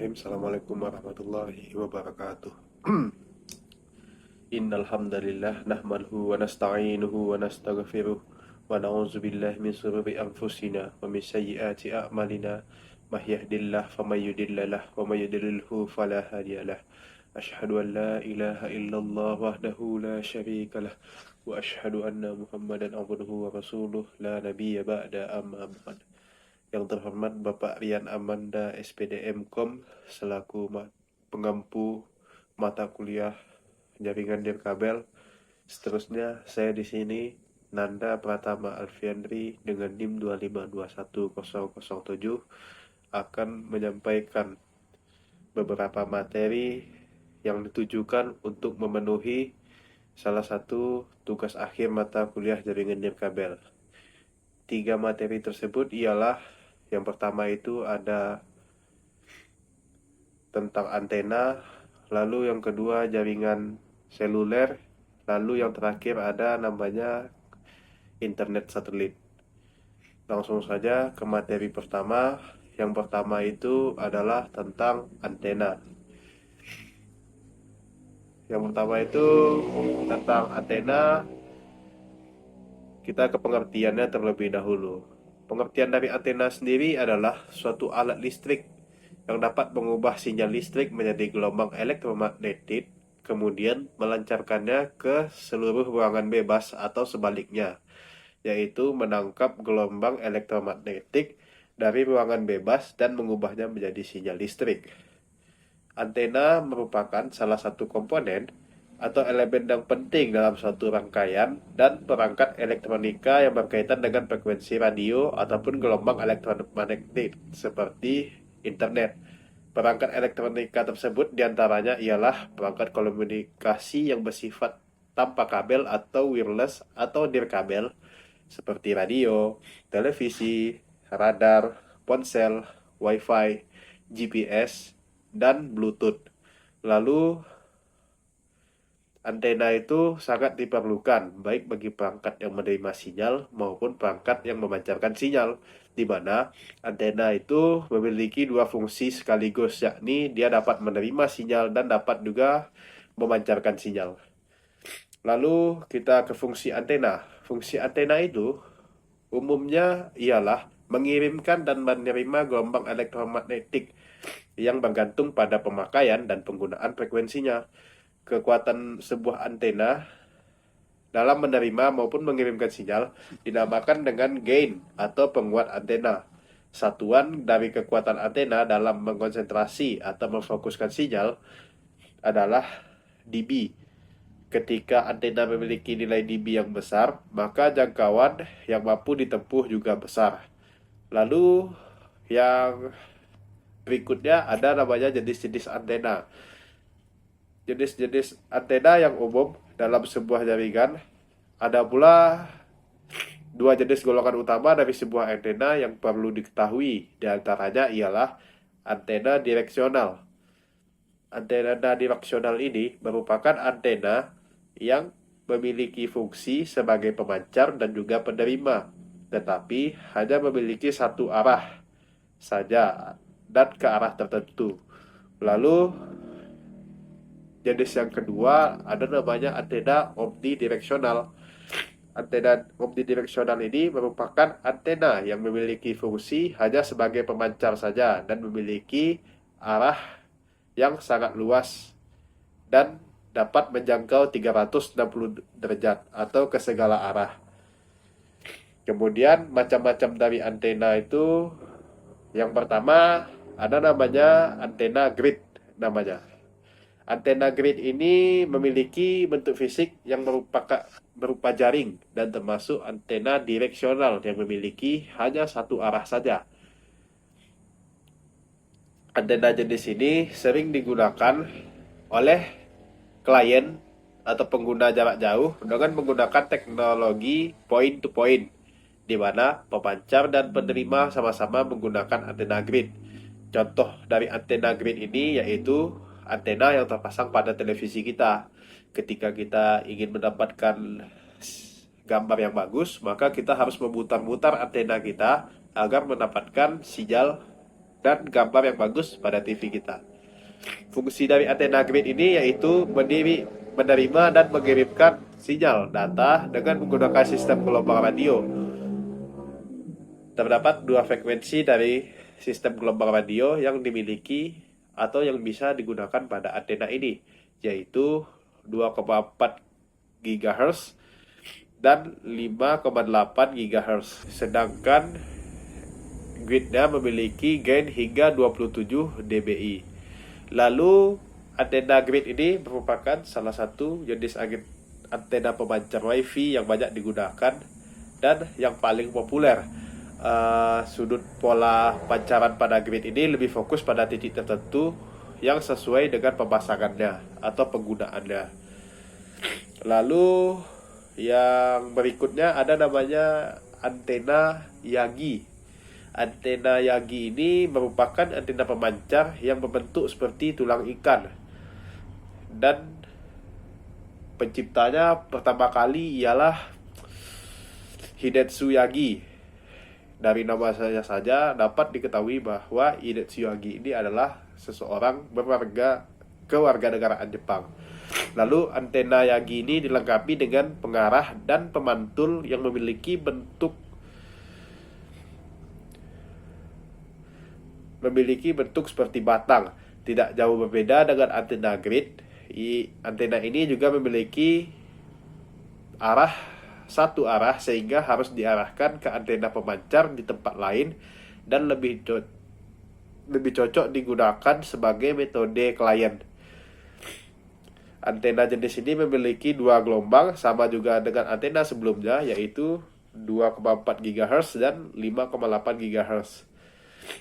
Bismillahirrahmanirrahim. Assalamualaikum warahmatullahi wabarakatuh. Innal hamdalillah nahmaduhu wa nasta'inuhu wa nastaghfiruh wa na'udzu billahi min shururi anfusina wa min sayyiati a'malina may yahdihillahu faman yudlil wa may yudlilhu fala hadiyalah. Asyhadu an la ilaha illallah wahdahu la syarika lah wa asyhadu anna Muhammadan abduhu wa rasuluh la nabiyya ba'da amma ba'd. Yang terhormat Bapak Rian Amanda SPD MKOM selaku pengampu mata kuliah jaringan nirkabel. Seterusnya saya di sini Nanda Pratama Alfiandri dengan NIM 2521007 akan menyampaikan beberapa materi yang ditujukan untuk memenuhi salah satu tugas akhir mata kuliah jaringan nirkabel. 3 materi tersebut ialah yang pertama itu ada tentang antena, lalu yang kedua jaringan seluler, lalu yang terakhir ada namanya internet satelit. Langsung saja ke materi pertama. Yang pertama itu adalah tentang antena. Yang pertama itu tentang antena. Kita ke pengertiannya terlebih dahulu. Pengertian dari antena sendiri adalah suatu alat listrik yang dapat mengubah sinyal listrik menjadi gelombang elektromagnetik, kemudian melancarkannya ke seluruh ruangan bebas atau sebaliknya, yaitu menangkap gelombang elektromagnetik dari ruangan bebas dan mengubahnya menjadi sinyal listrik. Antena merupakan salah satu komponen atau elemen yang penting dalam suatu rangkaian dan perangkat elektronika yang berkaitan dengan frekuensi radio ataupun gelombang elektromagnetik seperti internet. Perangkat elektronika tersebut diantaranya ialah perangkat komunikasi yang bersifat tanpa kabel atau wireless atau nirkabel seperti radio, televisi, radar, ponsel, wifi, GPS, dan Bluetooth. Lalu antena itu sangat diperlukan baik bagi perangkat yang menerima sinyal maupun perangkat yang memancarkan sinyal, di mana antena itu memiliki 2 fungsi sekaligus, yakni dia dapat menerima sinyal dan dapat juga memancarkan sinyal. Lalu kita ke fungsi antena. Fungsi antena itu umumnya ialah mengirimkan dan menerima gelombang elektromagnetik yang bergantung pada pemakaian dan penggunaan frekuensinya. Kekuatan sebuah antena dalam menerima maupun mengirimkan sinyal dinamakan dengan gain atau penguat antena. Satuan dari kekuatan antena dalam mengkonsentrasi atau memfokuskan sinyal adalah dB. Ketika antena memiliki nilai dB yang besar, maka jangkauan yang mampu ditempuh juga besar. Lalu yang berikutnya ada namanya jenis-jenis antena. Jenis-jenis antena yang umum dalam sebuah jaringan. Ada pula 2 jenis golongan utama dari sebuah antena yang perlu diketahui. Di antaranya ialah antena direksional. Antena direksional ini merupakan antena yang memiliki fungsi sebagai pemancar dan juga penerima, tetapi hanya memiliki satu arah saja dan ke arah tertentu. Lalu jenis yang kedua ada namanya antena omnidireksional. Antena omnidireksional ini merupakan antena yang memiliki fungsi hanya sebagai pemancar saja dan memiliki arah yang sangat luas dan dapat menjangkau 360 derajat atau ke segala arah. Kemudian macam-macam dari antena itu, yang pertama ada namanya antena grid namanya. Antena grid ini memiliki bentuk fisik yang berupa jaring dan termasuk antena direksional yang memiliki hanya satu arah saja. Antena jenis ini sering digunakan oleh klien atau pengguna jarak jauh dengan menggunakan teknologi point to point, di mana pemancar dan penerima sama-sama menggunakan antena grid. Contoh dari antena grid ini yaitu antena yang terpasang pada televisi kita. Ketika kita ingin mendapatkan gambar yang bagus, maka kita harus memutar-mutar antena kita agar mendapatkan sinyal dan gambar yang bagus pada TV kita. Fungsi dari antena grid ini yaitu menerima dan mengirimkan sinyal data dengan menggunakan sistem gelombang radio. Terdapat dua frekuensi dari sistem gelombang radio yang dimiliki atau yang bisa digunakan pada antena ini, yaitu 2,4 GHz dan 5,8 GHz. Sedangkan gridnya memiliki gain hingga 27 dBi. Lalu antena grid ini merupakan salah satu jenis antena pemancar WiFi yang banyak digunakan dan yang paling populer. Sudut pola pancaran pada grid ini lebih fokus pada titik tertentu yang sesuai dengan pemasangannya atau penggunaannya. Lalu yang berikutnya ada namanya antena Yagi. Antena Yagi ini merupakan antena pemancar yang berbentuk seperti tulang ikan. Dan penciptanya pertama kali ialah Hidetsu Yagi. Dari nama saya saja dapat diketahui bahwa Hidetsu Yagi ini adalah seseorang kewarganegaraan Jepang. Lalu antena Yagi ini dilengkapi dengan pengarah dan pemantul yang memiliki bentuk seperti batang. Tidak jauh berbeda dengan antena grid. Antena ini juga memiliki satu arah sehingga harus diarahkan ke antena pemancar di tempat lain dan lebih cocok digunakan sebagai metode klien. Antena jenis ini memiliki dua gelombang sama juga dengan antena sebelumnya, yaitu 2,4 GHz dan 5,8 GHz.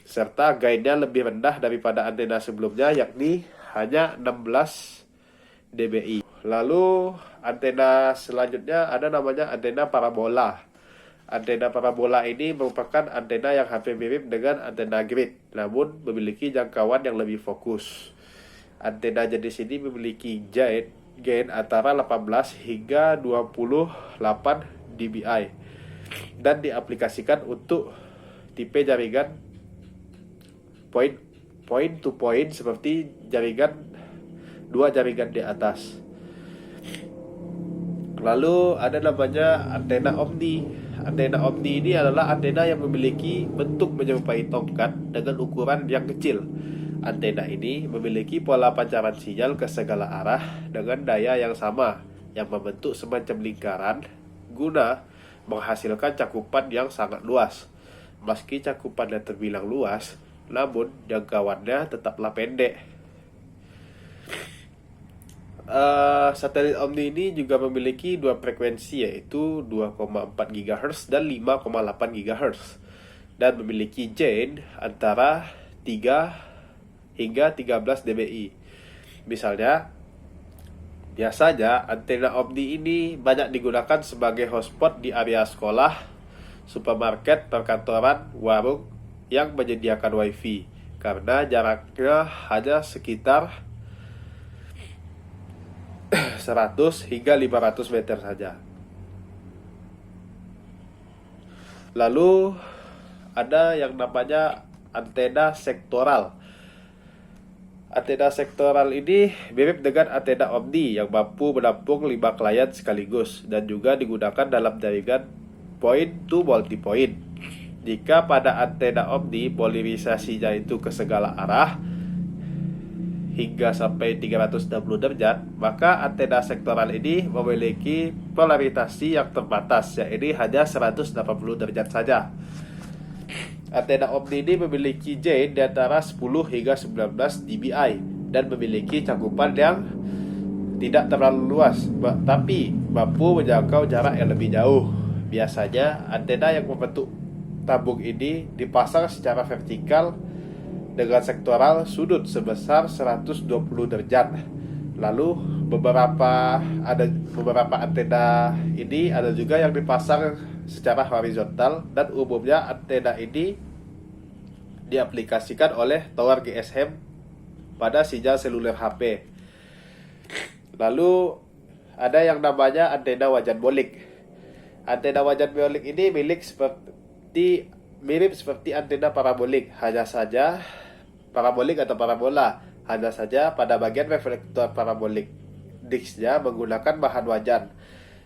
Serta gainnya lebih rendah daripada antena sebelumnya, yakni hanya 16 dBi. Lalu antena selanjutnya ada namanya antena parabola. Antena parabola ini merupakan antena yang hampir mirip dengan antena grid, namun memiliki jangkauan yang lebih fokus. Antena jenis ini memiliki gain antara 18 hingga 28 dBi dan diaplikasikan untuk tipe jaringan point to point seperti dua jaringan di atas. Lalu ada namanya antena omni. Antena omni ini adalah antena yang memiliki bentuk menyerupai tongkat dengan ukuran yang kecil. Antena ini memiliki pola pancaran sinyal ke segala arah dengan daya yang sama, yang membentuk semacam lingkaran guna menghasilkan cakupan yang sangat luas. Meski cakupannya terbilang luas, namun jangkauannya tetaplah pendek. Satelit Omni ini juga memiliki dua frekuensi, yaitu 2,4 GHz dan 5,8 GHz, dan memiliki gain antara 3 hingga 13 dBi. Misalnya, biasanya antena Omni ini banyak digunakan sebagai hotspot di area sekolah, supermarket, perkantoran, warung yang menyediakan WiFi karena jaraknya hanya sekitar 100 hingga 500 meter saja. Lalu ada yang namanya antena sektoral. Antena sektoral ini mirip dengan antena Omni yang mampu menampung 5 klien sekaligus dan juga digunakan dalam jaringan point to multipoint. Jika pada antena Omni polarisasinya itu ke segala arah hingga sampai 360 derajat, maka antena sektoral ini memiliki polarisasi yang terbatas, yaitu hanya 180 derajat saja. Antena Omni ini memiliki gain di antara 10 hingga 19 dBi dan memiliki cakupan yang tidak terlalu luas, tapi mampu menjangkau jarak yang lebih jauh. Biasanya antena yang membentuk tabung ini dipasang secara vertikal dengan sektoral sudut sebesar 120 derajat. Lalu beberapa antena ini ada juga yang dipasang secara horizontal, dan umumnya antena ini diaplikasikan oleh tower GSM pada sinyal seluler HP. Lalu ada yang namanya antena wajan bolik. Antena wajan bolik ini milik seperti mirip seperti antena parabolik, hanya saja parabolik atau parabola. Hanya saja pada bagian reflektor parabolik disknya menggunakan bahan wajan.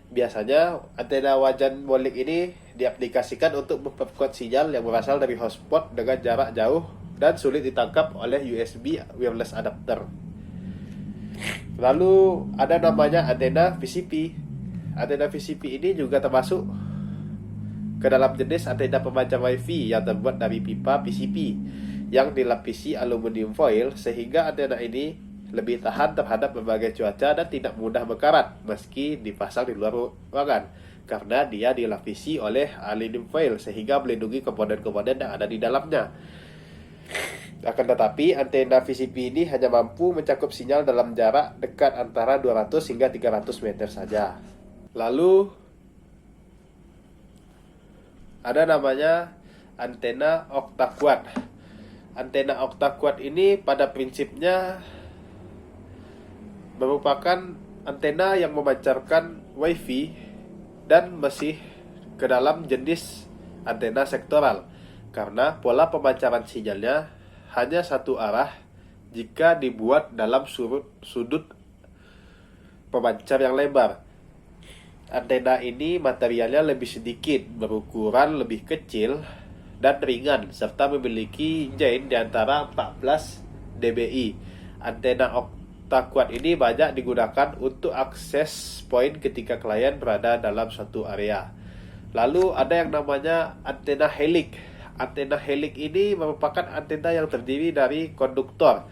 Biasanya antena wajan bolik ini diaplikasikan untuk memperkuat sinyal yang berasal dari hotspot dengan jarak jauh dan sulit ditangkap oleh USB wireless adapter. Lalu ada namanya antena VCP. Antena VCP ini juga termasuk ke dalam jenis antena pemancar WiFi yang terbuat dari pipa PCP yang dilapisi aluminium foil, sehingga antena ini lebih tahan terhadap berbagai cuaca dan tidak mudah berkarat meski dipasang di luar ruangan, karena dia dilapisi oleh aluminium foil sehingga melindungi komponen-komponen yang ada di dalamnya. Akan tetapi, antena VCP ini hanya mampu mencakup sinyal dalam jarak dekat antara 200 hingga 300 meter saja. Lalu ada namanya antena octaquad. Antena octaquad ini pada prinsipnya merupakan antena yang memancarkan WiFi dan masih ke dalam jenis antena sektoral, karena pola pemancaran sinyalnya hanya satu arah jika dibuat dalam sudut pemancar yang lebar. Antena ini materialnya lebih sedikit, berukuran lebih kecil dan ringan, serta memiliki gain di antara 14 dBi. Antena octaquad ini banyak digunakan untuk akses poin ketika klien berada dalam suatu area. Lalu ada yang namanya antena helix. Antena helix ini merupakan antena yang terdiri dari konduktor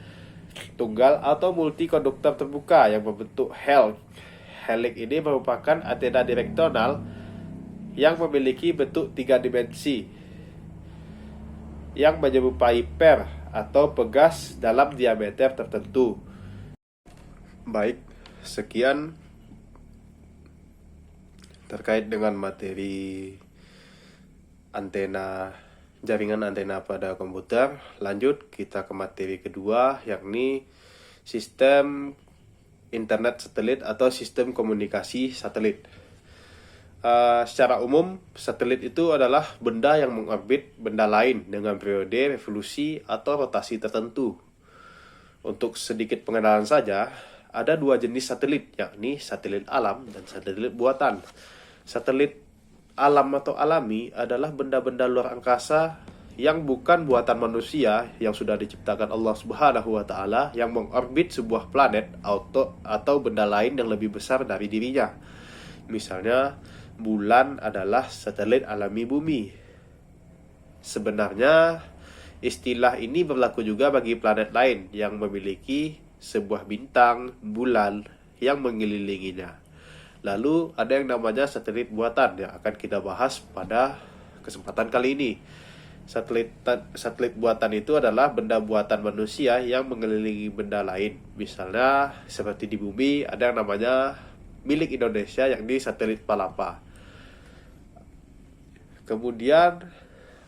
tunggal atau multikonduktor terbuka yang berbentuk helix. Helix ini merupakan antena direksional yang memiliki bentuk 3 dimensi yang menyerupai per atau pegas dalam diameter tertentu. Baik, sekian terkait dengan materi antena, jaringan antena pada komputer. Lanjut kita ke materi kedua, yakni sistem internet satelit atau sistem komunikasi satelit. Secara umum, satelit itu adalah benda yang mengorbit benda lain dengan periode revolusi atau rotasi tertentu. Untuk sedikit pengenalan saja, ada dua jenis satelit, yakni satelit alam dan satelit buatan. Satelit alam atau alami adalah benda-benda luar angkasa yang bukan buatan manusia yang sudah diciptakan Allah Subhanahu wa taala, yang mengorbit sebuah planet atau benda lain yang lebih besar dari dirinya. Misalnya, bulan adalah satelit alami bumi. Sebenarnya, istilah ini berlaku juga bagi planet lain yang memiliki sebuah bintang, bulan yang mengelilinginya. Lalu ada yang namanya satelit buatan yang akan kita bahas pada kesempatan kali ini. Satelit buatan itu adalah benda buatan manusia yang mengelilingi benda lain. Misalnya seperti di bumi ada yang namanya milik Indonesia, yakni satelit Palapa. Kemudian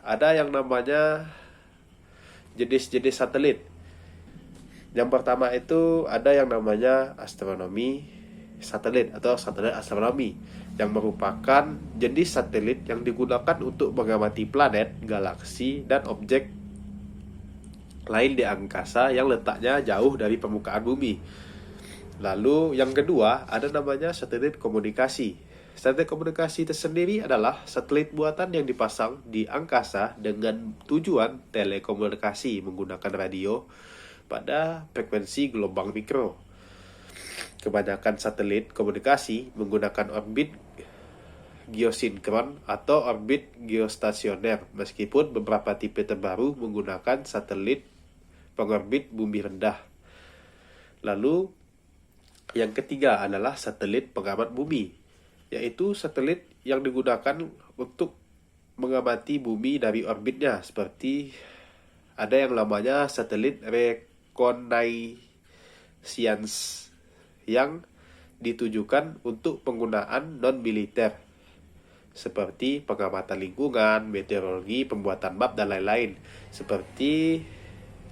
ada yang namanya jenis-jenis satelit. Yang pertama itu ada yang namanya astronomi satelit atau satelit astronomi, yang merupakan jenis satelit yang digunakan untuk mengamati planet, galaksi, dan objek lain di angkasa yang letaknya jauh dari permukaan bumi. Lalu yang kedua ada namanya satelit komunikasi. Satelit komunikasi tersendiri adalah satelit buatan yang dipasang di angkasa dengan tujuan telekomunikasi menggunakan radio pada frekuensi gelombang mikro. Kebanyakan satelit komunikasi menggunakan orbit geosinkron atau orbit geostasioner, meskipun beberapa tipe terbaru menggunakan satelit pengorbit bumi rendah. Lalu yang ketiga adalah satelit pengamat bumi, yaitu satelit yang digunakan untuk mengamati bumi dari orbitnya, seperti ada yang namanya satelit reconnaissance yang ditujukan untuk penggunaan non-militer, seperti pengamatan lingkungan, meteorologi, pembuatan map, dan lain-lain. Seperti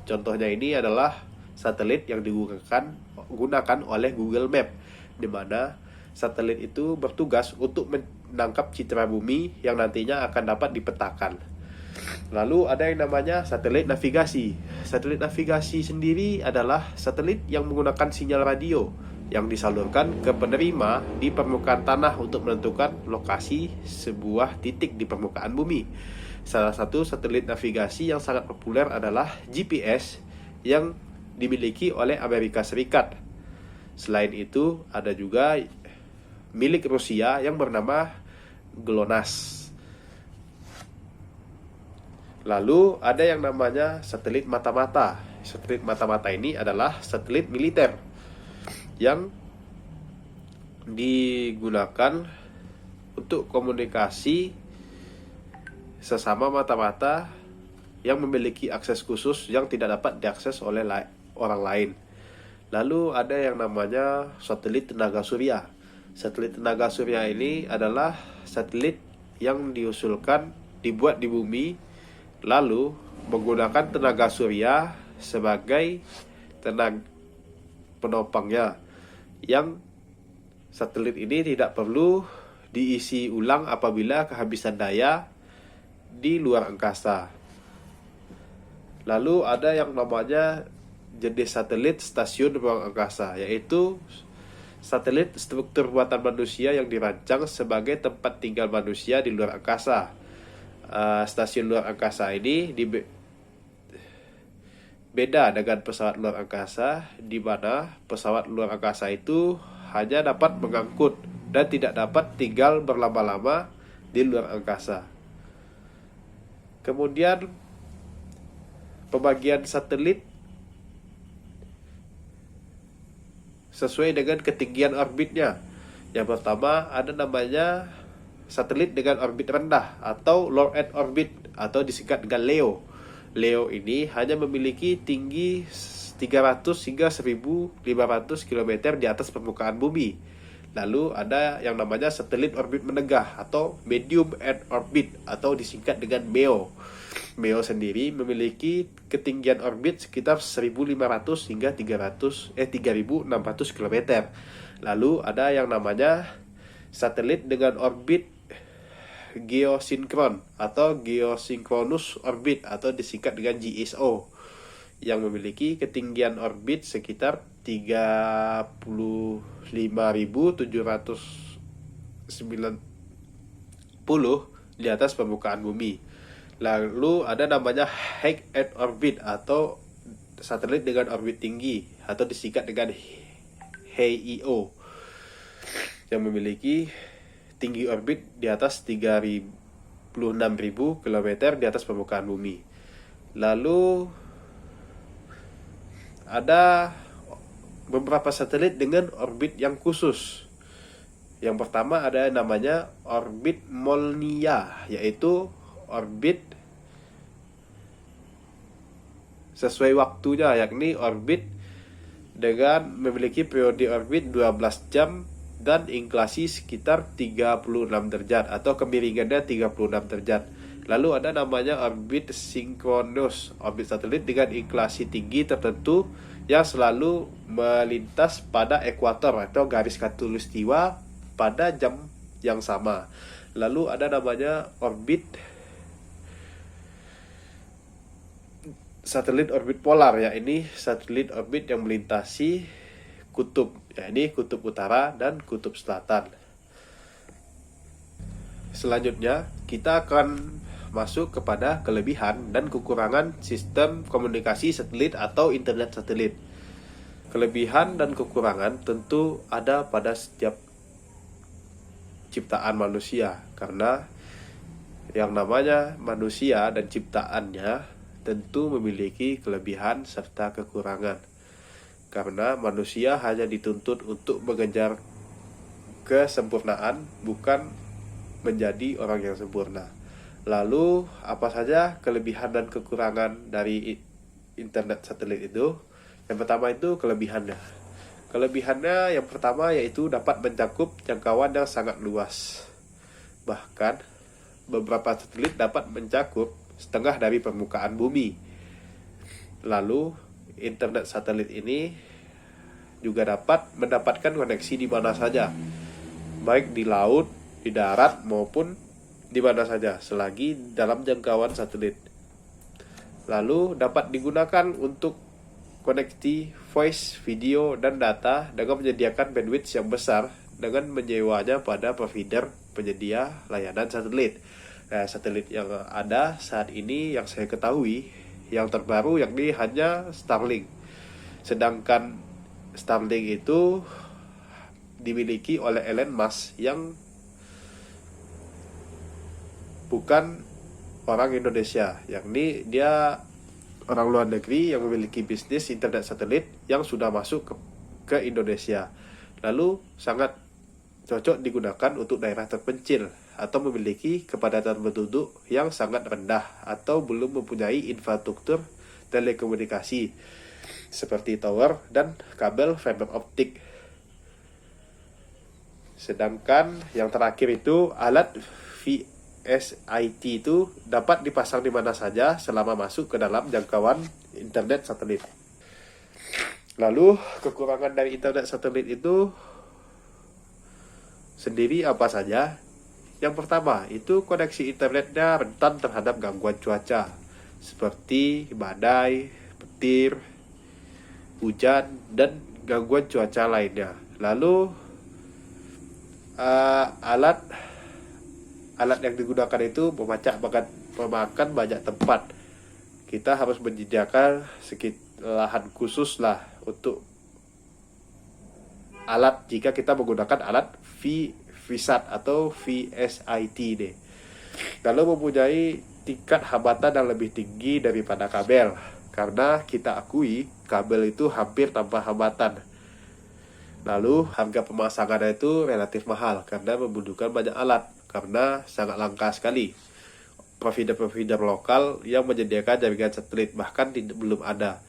contohnya ini adalah satelit yang digunakan oleh Google Map, di mana satelit itu bertugas untuk menangkap citra bumi yang nantinya akan dapat dipetakan. Lalu ada yang namanya satelit navigasi. Satelit navigasi sendiri adalah satelit yang menggunakan sinyal radio yang disalurkan ke penerima di permukaan tanah untuk menentukan lokasi sebuah titik di permukaan bumi. Salah satu satelit navigasi yang sangat populer adalah GPS yang dimiliki oleh Amerika Serikat. Selain itu, ada juga milik Rusia yang bernama GLONASS. Lalu ada yang namanya satelit mata-mata. Satelit mata-mata ini adalah satelit militer yang digunakan untuk komunikasi sesama mata-mata yang memiliki akses khusus yang tidak dapat diakses oleh orang lain. Lalu ada yang namanya satelit tenaga surya. Satelit tenaga surya ini adalah satelit yang dibuat di bumi, lalu menggunakan tenaga surya sebagai tenaga penopangnya, yang satelit ini tidak perlu diisi ulang apabila kehabisan daya di luar angkasa. Lalu ada yang namanya jenis satelit stasiun ruang angkasa, yaitu satelit struktur buatan manusia yang dirancang sebagai tempat tinggal manusia di luar angkasa. Stasiun luar angkasa ini beda dengan pesawat luar angkasa, di mana pesawat luar angkasa itu hanya dapat mengangkut dan tidak dapat tinggal berlama-lama di luar angkasa. Kemudian pembagian satelit sesuai dengan ketinggian orbitnya. Yang pertama ada namanya satelit dengan orbit rendah atau low Earth orbit atau disingkat dengan LEO. LEO ini hanya memiliki tinggi 300 hingga 1500 km di atas permukaan bumi. Lalu ada yang namanya satelit orbit menengah atau medium Earth orbit atau disingkat dengan MEO. MEO sendiri memiliki ketinggian orbit sekitar 1500 hingga 3600 km. Lalu ada yang namanya satelit dengan orbit geosinkron atau geosynchronous orbit atau disingkat dengan GSO, yang memiliki ketinggian orbit sekitar 35.790 di atas permukaan bumi. Lalu ada namanya high Earth orbit atau satelit dengan orbit tinggi atau disingkat dengan HEO, yang memiliki tinggi orbit di atas 36.000 km di atas permukaan bumi. Lalu ada beberapa satelit dengan orbit yang khusus. Yang pertama ada namanya orbit Molniya, yaitu orbit sesuai waktunya, yakni orbit dengan memiliki periode orbit 12 jam dan inklasi sekitar 36 derajat atau kemiringannya 36 derajat. Lalu ada namanya orbit sinkronus, orbit satelit dengan inklasi tinggi tertentu yang selalu melintas pada ekuator atau garis khatulistiwa pada jam yang sama. Lalu ada namanya orbit satelit orbit polar, ya ini satelit orbit yang melintasi kutub, ya ini kutub utara dan kutub selatan. Selanjutnya kita akan masuk kepada kelebihan dan kekurangan sistem komunikasi satelit atau internet satelit. Kelebihan dan kekurangan tentu ada pada setiap ciptaan manusia, karena yang namanya manusia dan ciptaannya tentu memiliki kelebihan serta kekurangan. Karena manusia hanya dituntut untuk mengejar kesempurnaan, bukan menjadi orang yang sempurna. Lalu apa saja kelebihan dan kekurangan dari internet satelit itu? Yang pertama itu kelebihannya. Kelebihannya yang pertama yaitu dapat mencakup jangkauan yang sangat luas. Bahkan beberapa satelit dapat mencakup setengah dari permukaan bumi. Lalu internet satelit ini juga dapat mendapatkan koneksi di mana saja, baik di laut, di darat, maupun di mana saja selagi dalam jangkauan satelit. Lalu dapat digunakan untuk koneksi voice, video, dan data dengan menyediakan bandwidth yang besar dengan menyewanya pada provider penyedia layanan satelit. Nah, satelit yang ada saat ini yang saya ketahui yang terbaru yakni hanya Starlink. Sedangkan Starlink itu dimiliki oleh Elon Musk yang bukan orang Indonesia, yakni dia orang luar negeri yang memiliki bisnis internet satelit yang sudah masuk ke Indonesia. Lalu sangat cocok digunakan untuk daerah terpencil atau memiliki kepadatan penduduk yang sangat rendah atau belum mempunyai infrastruktur telekomunikasi seperti tower dan kabel fiber optik. Sedangkan yang terakhir itu alat VSIT itu dapat dipasang di mana saja selama masuk ke dalam jangkauan internet satelit. Lalu kekurangan dari internet satelit itu sendiri apa saja? Yang pertama itu koneksi internetnya rentan terhadap gangguan cuaca seperti badai, petir, hujan, dan gangguan cuaca lainnya. Lalu alat yang digunakan itu memakan banyak tempat. Kita harus menyediakan lahan khusus lah untuk alat jika kita menggunakan alat VSAT atau VSIT deh. Lalu mempunyai tingkat hambatan yang lebih tinggi daripada kabel, karena kita akui kabel itu hampir tanpa hambatan. Lalu harga pemasangannya itu relatif mahal karena membutuhkan banyak alat, karena sangat langka sekali provider-provider lokal yang menyediakan jaringan satelit, bahkan belum ada.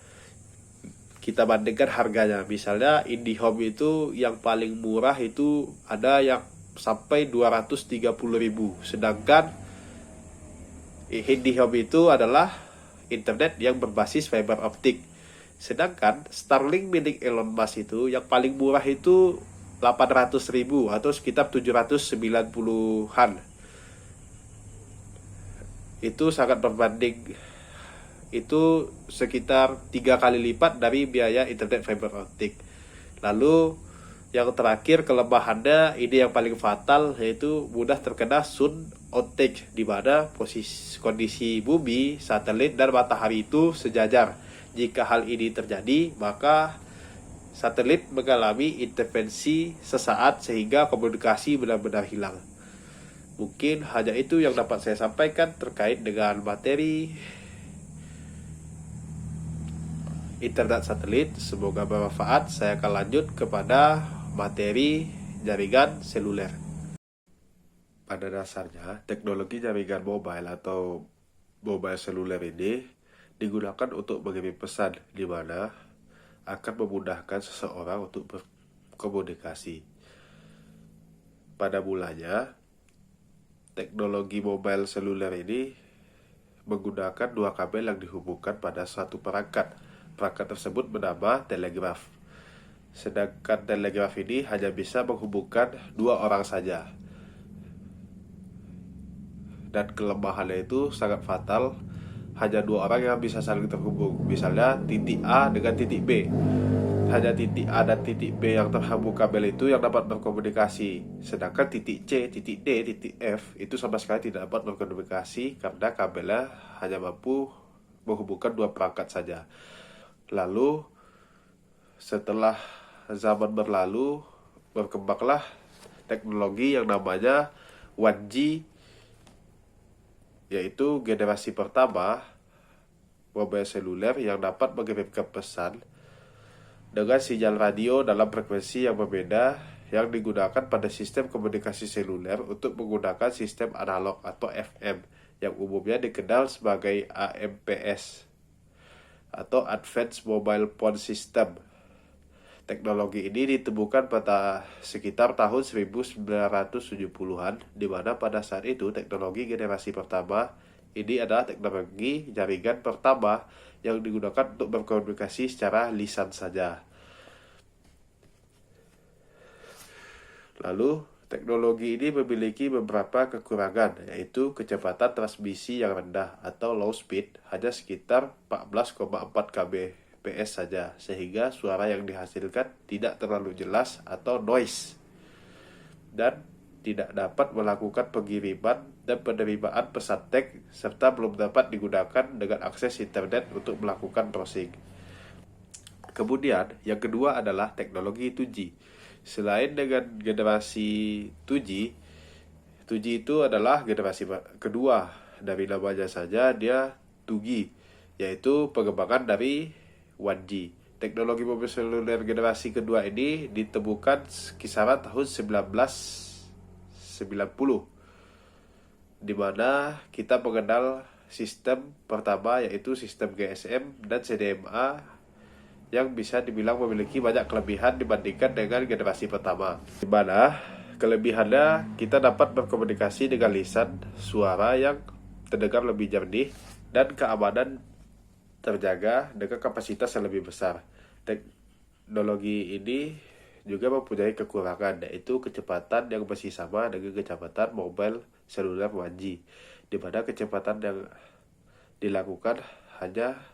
Kita bandingkan harganya, misalnya IndiHome itu yang paling murah itu ada yang sampai 230.000, sedangkan IndiHome itu adalah internet yang berbasis fiber optik. Sedangkan Starlink milik Elon Musk itu yang paling murah itu 800.000 atau sekitar 790-an. Itu sangat berbanding, itu sekitar 3 kali lipat dari biaya internet fiber optik. Lalu yang terakhir kelemahannya ini yang paling fatal, yaitu mudah terkena sun outage, di mana kondisi bumi, satelit, dan matahari itu sejajar. Jika hal ini terjadi, maka satelit mengalami intervensi sesaat sehingga komunikasi benar-benar hilang. Mungkin hanya itu yang dapat saya sampaikan terkait dengan materi internet satelit. Semoga bermanfaat. Saya akan lanjut kepada materi jaringan seluler. Pada dasarnya, teknologi jaringan mobile atau mobile seluler ini digunakan untuk mengirim pesan, di mana akan memudahkan seseorang untuk berkomunikasi. Pada mulanya, teknologi mobile seluler ini menggunakan dua kabel yang dihubungkan pada satu perangkat. Perangkat tersebut bernama telegraf. Sedangkan telegraf ini hanya bisa menghubungkan dua orang saja. Dan kelemahannya itu sangat fatal. Hanya dua orang yang bisa saling terhubung. Misalnya titik A dengan titik B. Hanya titik A dan titik B yang terhubung kabel itu yang dapat berkomunikasi. Sedangkan titik C, titik D, titik F itu sama sekali tidak dapat berkomunikasi karena kabelnya hanya mampu menghubungkan dua perangkat saja. Lalu setelah zaman berlalu, berkembanglah teknologi yang namanya 1G, yaitu generasi pertama mobile seluler yang dapat mengirimkan pesan dengan sinyal radio dalam frekuensi yang berbeda, yang digunakan pada sistem komunikasi seluler untuk menggunakan sistem analog atau FM yang umumnya dikenal sebagai AMPS atau Advanced Mobile Phone System. Teknologi ini ditemukan pada sekitar tahun 1970-an, di mana pada saat itu teknologi generasi pertama ini adalah teknologi jaringan pertama yang digunakan untuk berkomunikasi secara lisan saja. Lalu Teknologi ini memiliki beberapa kekurangan, yaitu kecepatan transmisi yang rendah atau low speed hanya sekitar 14,4 kbps saja, sehingga suara yang dihasilkan tidak terlalu jelas atau noise, dan tidak dapat melakukan pengiriman dan penerimaan pesan teks, serta belum dapat digunakan dengan akses internet untuk melakukan browsing. Kemudian, yang kedua adalah teknologi 2G. Selain dengan generasi 2G, 2G itu adalah generasi kedua. Dari namanya saja dia 2G, yaitu pengembangan dari 1G. Teknologi mobil seluler generasi kedua ini ditemukan kisaran tahun 1990, di mana kita mengenal sistem pertama yaitu sistem GSM dan CDMA yang bisa dibilang memiliki banyak kelebihan dibandingkan dengan generasi pertama. Di mana kelebihannya kita dapat berkomunikasi dengan lisan, suara yang terdengar lebih jernih, dan keamanan terjaga dengan kapasitas yang lebih besar. Teknologi ini juga mempunyai kekurangan, yaitu kecepatan yang masih sama dengan kecepatan mobile seluler 1G, di mana kecepatan yang dilakukan hanya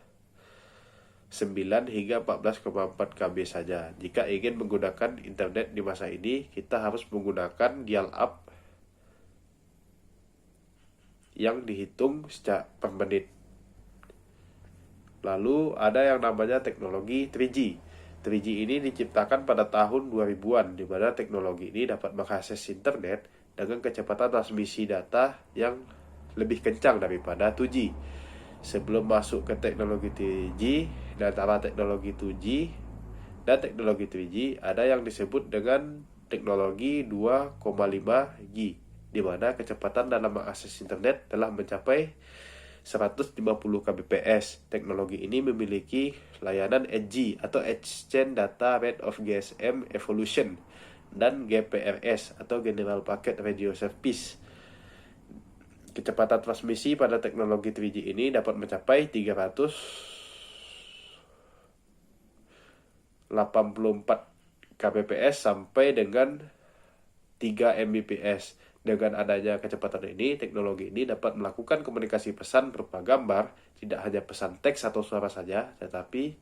9 hingga 14,4 KB saja. Jika ingin menggunakan internet di masa ini, kita harus menggunakan dial-up yang dihitung secara per menit. Lalu ada yang namanya teknologi 3G. 3G ini diciptakan pada tahun 2000-an, di mana teknologi ini dapat mengakses internet dengan kecepatan transmisi data yang lebih kencang daripada 2G. Sebelum masuk ke teknologi 3G, dan antara teknologi 2G dan teknologi 3G ada yang disebut dengan teknologi 2,5G, di mana kecepatan dalam mengakses internet telah mencapai 150 kbps. Teknologi ini memiliki layanan EDGI atau Exchange Data Rate of GSM Evolution dan GPRS atau General Packet Radio Service. Kecepatan transmisi pada teknologi 3G ini dapat mencapai 384 kbps sampai dengan 3 Mbps. Dengan adanya kecepatan ini, teknologi ini dapat melakukan komunikasi pesan berupa gambar, tidak hanya pesan teks atau suara saja, tetapi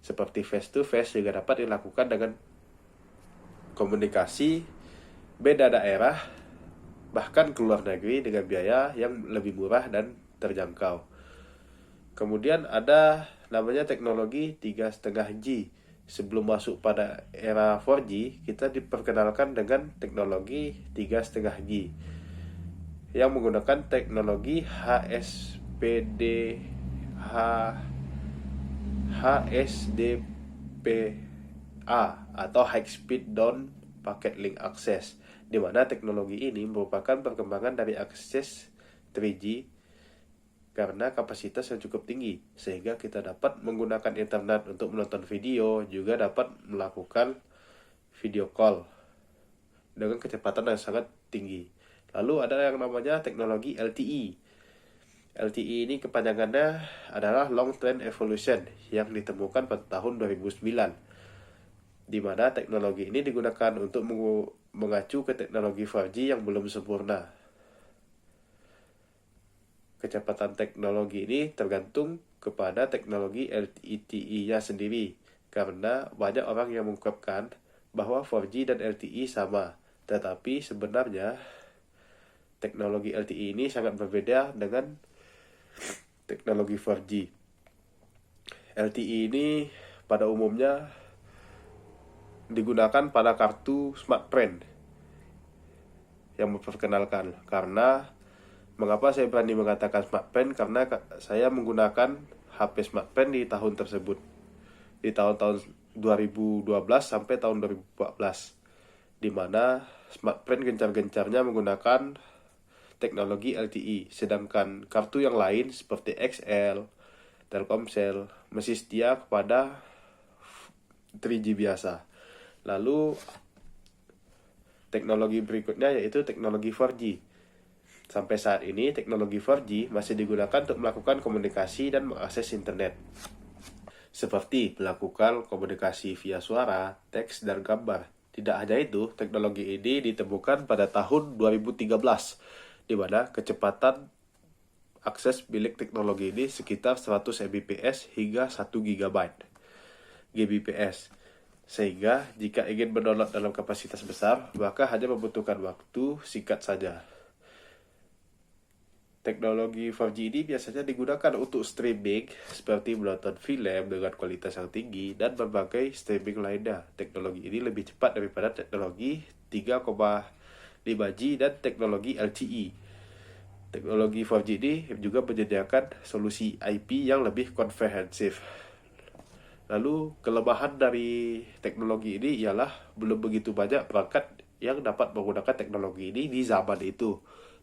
seperti face to face juga dapat dilakukan dengan komunikasi beda daerah, bahkan ke luar negeri dengan biaya yang lebih murah dan terjangkau. Kemudian ada namanya teknologi 3,5G. Sebelum masuk pada era 4G, kita diperkenalkan dengan teknologi 3,5G yang menggunakan teknologi HSDPA atau High Speed Down Packet Link Access, di mana teknologi ini merupakan perkembangan dari akses 3G karena kapasitas yang cukup tinggi, sehingga kita dapat menggunakan internet untuk menonton video, juga dapat melakukan video call dengan kecepatan yang sangat tinggi. Lalu ada yang namanya teknologi LTE. LTE ini kepanjangannya adalah Long Train Evolution yang ditemukan pada tahun 2009, di mana teknologi ini digunakan untuk mengacu ke teknologi 4G yang belum sempurna. Kecepatan teknologi ini tergantung kepada teknologi LTE-nya sendiri, karena banyak orang yang mengungkapkan bahwa 4G dan LTE sama, tetapi sebenarnya teknologi LTE ini sangat berbeda dengan teknologi 4G. LTE ini pada umumnya digunakan pada kartu smartphone yang memperkenalkan. Karena mengapa saya berani mengatakan smartphone? Karena saya menggunakan HP smartphone di tahun tersebut, di tahun-tahun 2012 sampai tahun 2014, di mana smartphone gencar-gencarnya menggunakan teknologi LTE, sedangkan kartu yang lain seperti XL, Telkomsel masih setia kepada 3G biasa. Lalu teknologi berikutnya yaitu teknologi 4G. Sampai saat ini, teknologi 4G masih digunakan untuk melakukan komunikasi dan mengakses internet, seperti melakukan komunikasi via suara, teks, dan gambar. Tidak hanya itu, teknologi ini ditemukan pada tahun 2013, di mana kecepatan akses milik teknologi ini sekitar 100 Mbps hingga 1 Gbps. Sehingga jika ingin mendownload dalam kapasitas besar, maka hanya membutuhkan waktu singkat saja. Teknologi 4G ini biasanya digunakan untuk streaming seperti menonton film dengan kualitas yang tinggi dan berbagai streaming lainnya. Teknologi ini lebih cepat daripada teknologi 3,5G dan teknologi LTE. Teknologi 4G ini juga menyediakan solusi IP yang lebih komprehensif. Lalu kelemahan dari teknologi ini ialah belum begitu banyak perangkat yang dapat menggunakan teknologi ini di zaman itu.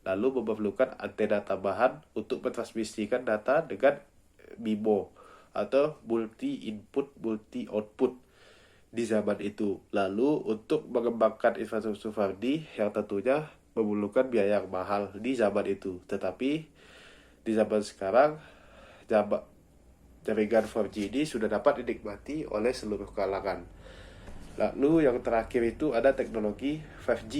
Lalu memerlukan antena tambahan untuk mentransmisikan data dengan MIMO atau multi input multi output di zaman itu. Lalu untuk mengembangkan infrastruktur 4G yang tentunya memerlukan biaya yang mahal di zaman itu. Tetapi di zaman sekarang jaringan 4G ini sudah dapat dinikmati oleh seluruh kalangan. Lalu yang terakhir itu ada teknologi 5G.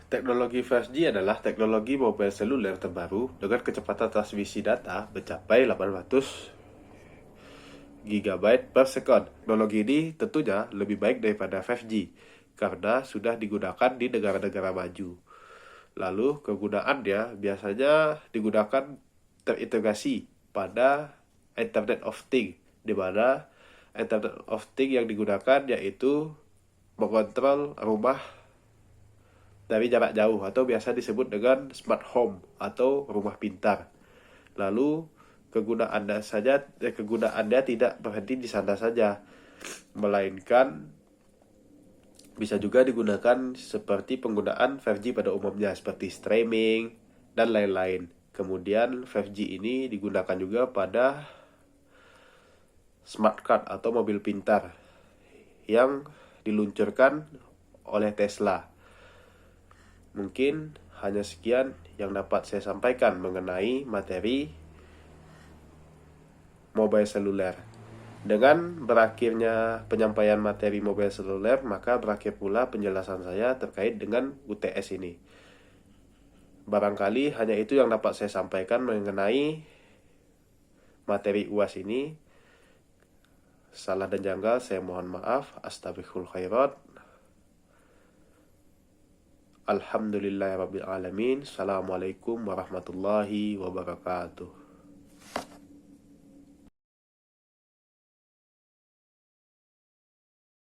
Teknologi 5G adalah teknologi mobile seluler terbaru dengan kecepatan transmisi data mencapai 800 GB per second. Teknologi ini tentunya lebih baik daripada 5G karena sudah digunakan di negara-negara maju. Lalu kegunaannya biasanya digunakan terintegrasi pada Internet of Things, di mana Internet of Things yang digunakan yaitu mengontrol rumah dari jarak jauh atau biasa disebut dengan smart home atau rumah pintar. Lalu kegunaannya tidak berhenti di sana saja, melainkan bisa juga digunakan seperti penggunaan 5G pada umumnya seperti streaming dan lain-lain. Kemudian 5G ini digunakan juga pada smart card atau mobil pintar yang diluncurkan oleh Tesla. Mungkin hanya sekian yang dapat saya sampaikan mengenai materi mobile seluler. Dengan berakhirnya penyampaian materi mobile seluler, maka berakhir pula penjelasan saya terkait dengan UTS ini. Barangkali hanya itu yang dapat saya sampaikan mengenai materi UAS ini. Salah dan janggal saya mohon maaf. Astaghfirul khairat. Alhamdulillahirabbil alamin. Assalamualaikum warahmatullahi wabarakatuh.